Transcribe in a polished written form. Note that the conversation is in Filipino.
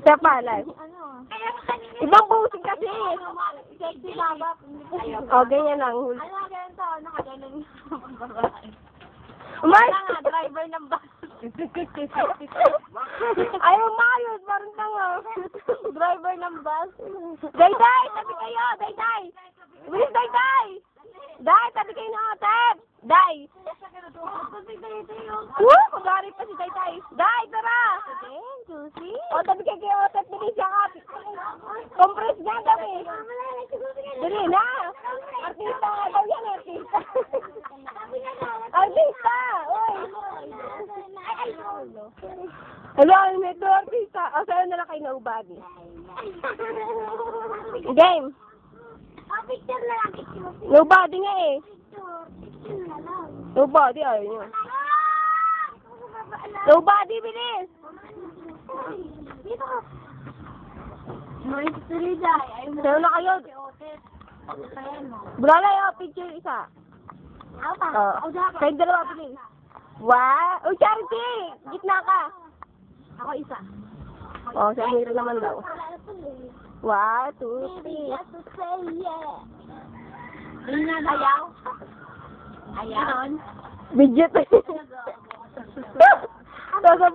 Sa palay. Ano? Ibang posing kasi. Sexy baba. O, ganyan lang. Ano ganito? Nakaganon yung babae. Umay! Wala nga, driver ng bus. Ayaw makayod, parang tanga. Driver ng bus. Dayday, tabi kayo, Dayday! Bilis, Dayday! Day, tabi kayo ng otep! Day! Woo! Kagari pa si Dayday. Day, tara! Susi? O, tabi kayo kay otep, bilis siya ka. Compress niya, dami. Dali na! Artista nga daw yan, artista. Artista! Uy! Hello, may ito artista. O, sa'yo na lang kayo na ubadi. Game! Picture na lang. Nobody nga eh. Picture na lang. Nobody, ayaw nyo. Nobody, bilis! Dito ka. May tuloy ay mo. Sa'yo na kayo. Bulala yung picture isa. Ako pa. Oo. Kayo dalawa, bilis. Wow! Uy, Charity! Gitna ka. Ako isa. O, sa hero naman daw. 1, 2, 3. Ayaw? Ayaw? Budget. Sasab